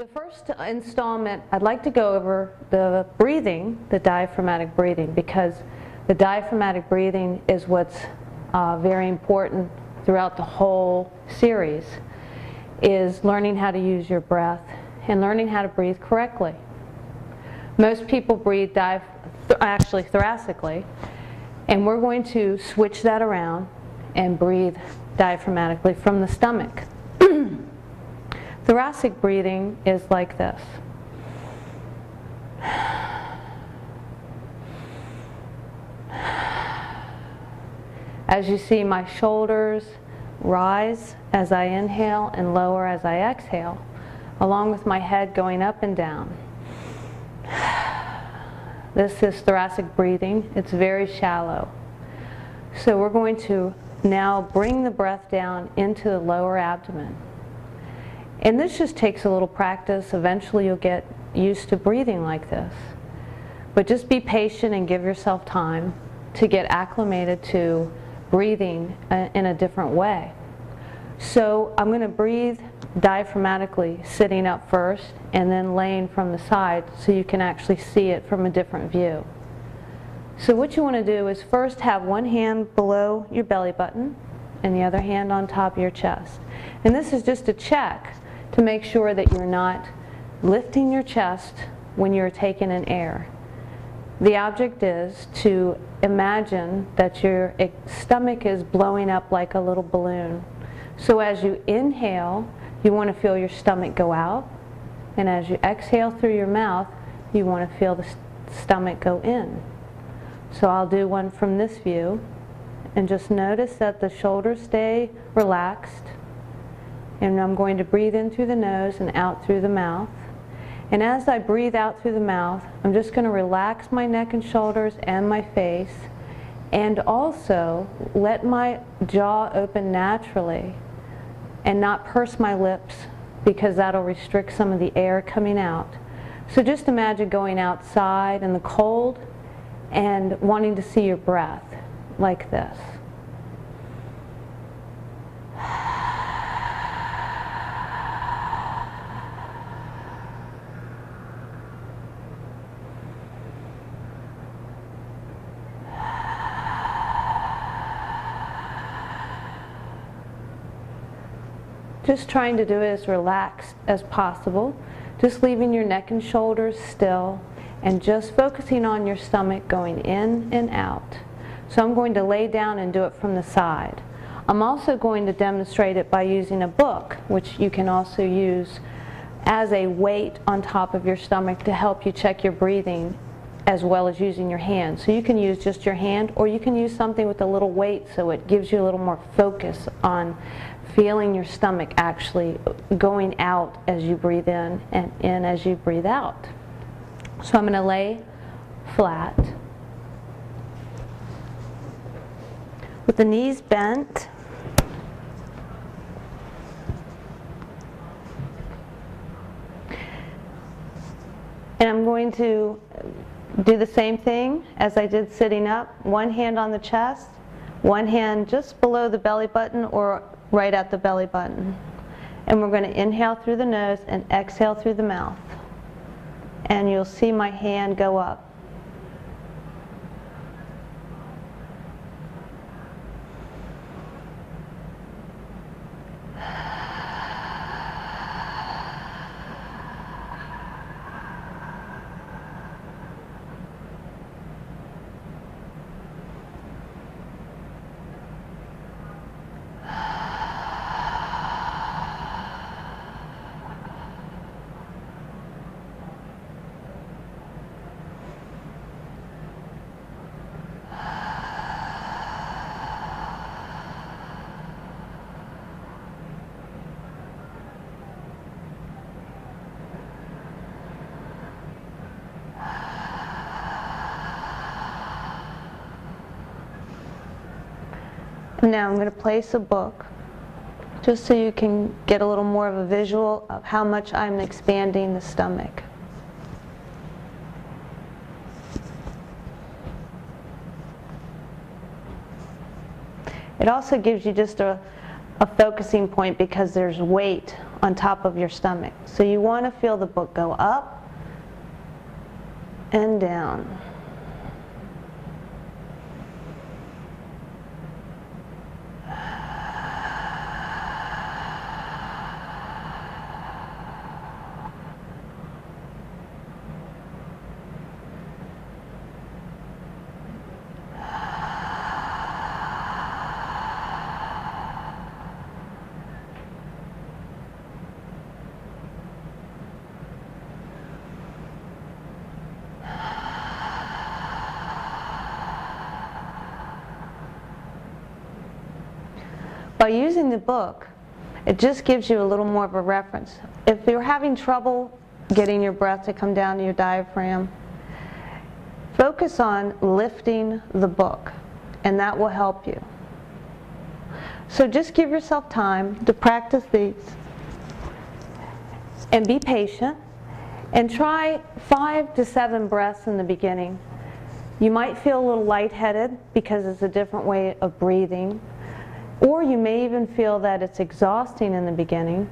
The first installment, I'd like to go over the breathing, the diaphragmatic breathing, because the diaphragmatic breathing is what's very important throughout the whole series, is learning how to use your breath and learning how to breathe correctly. Most people breathe actually thoracically, and we're going to switch that around and breathe diaphragmatically from the stomach. Thoracic breathing is like this. As you see, my shoulders rise as I inhale and lower as I exhale, along with my head going up and down. This is thoracic breathing. It's very shallow. So we're going to now bring the breath down into the lower abdomen. And this just takes a little practice. Eventually you'll get used to breathing like this. But just be patient and give yourself time to get acclimated to breathing in a different way. So I'm going to breathe diaphragmatically, sitting up first and then laying from the side so you can actually see it from a different view. So what you want to do is first have one hand below your belly button and the other hand on top of your chest. And this is just a check to make sure that you're not lifting your chest when you're taking in air. The object is to imagine that your stomach is blowing up like a little balloon. So as you inhale, you want to feel your stomach go out, and as you exhale through your mouth, you want to feel the stomach go in. So I'll do one from this view, and just notice that the shoulders stay relaxed. And I'm going to breathe in through the nose and out through the mouth. And as I breathe out through the mouth, I'm just going to relax my neck and shoulders and my face, and also let my jaw open naturally and not purse my lips, because that'll restrict some of the air coming out. So just imagine going outside in the cold and wanting to see your breath like this. Just trying to do it as relaxed as possible, just leaving your neck and shoulders still and just focusing on your stomach going in and out. So I'm going to lay down and do it from the side. I'm also going to demonstrate it by using a book, which you can also use as a weight on top of your stomach to help you check your breathing, as well as using your hand. So you can use just your hand, or you can use something with a little weight so it gives you a little more focus on feeling your stomach actually going out as you breathe in and in as you breathe out. So I'm going to lay flat with the knees bent. And I'm going to do the same thing as I did sitting up. One hand on the chest, one hand just below the belly button or right at the belly button. And we're going to inhale through the nose and exhale through the mouth. And you'll see my hand go up. Now I'm going to place a book just so you can get a little more of a visual of how much I'm expanding the stomach. It also gives you just a focusing point because there's weight on top of your stomach. So you want to feel the book go up and down. By using the book, it just gives you a little more of a reference. If you're having trouble getting your breath to come down to your diaphragm, focus on lifting the book, and that will help you. So just give yourself time to practice these, and be patient, and try 5 to 7 breaths in the beginning. You might feel a little lightheaded because it's a different way of breathing. Or you may even feel that it's exhausting in the beginning.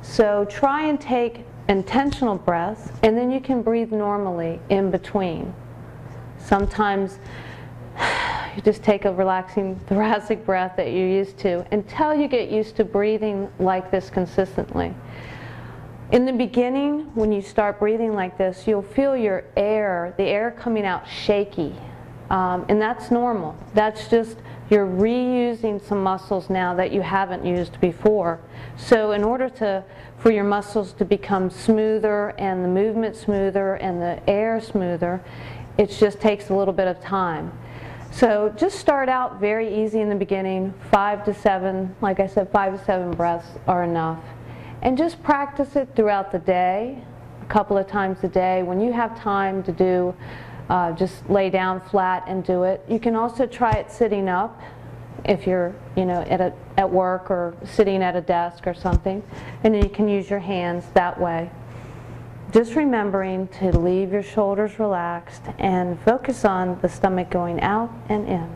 So try and take intentional breaths, and then you can breathe normally in between. Sometimes you just take a relaxing thoracic breath that you're used to until you get used to breathing like this consistently. In the beginning, when you start breathing like this, you'll feel your air, the air coming out shaky. And that's normal. That's just you're reusing some muscles now that you haven't used before. So in order for your muscles to become smoother and the movement smoother and the air smoother, it just takes a little bit of time. So just start out very easy in the beginning, 5 to 7, like I said, 5 to 7 breaths are enough. And just practice it throughout the day, a couple of times a day. When you have time to do just lay down flat and do it. You can also try it sitting up if you're, at work or sitting at a desk or something, and then you can use your hands that way. Just remembering to leave your shoulders relaxed and focus on the stomach going out and in.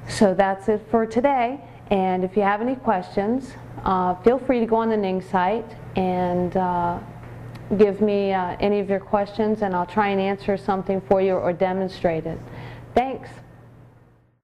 So that's it for today, and if you have any questions, feel free to go on the Ning site and give me any of your questions, and I'll try and answer something for you or demonstrate it. Thanks.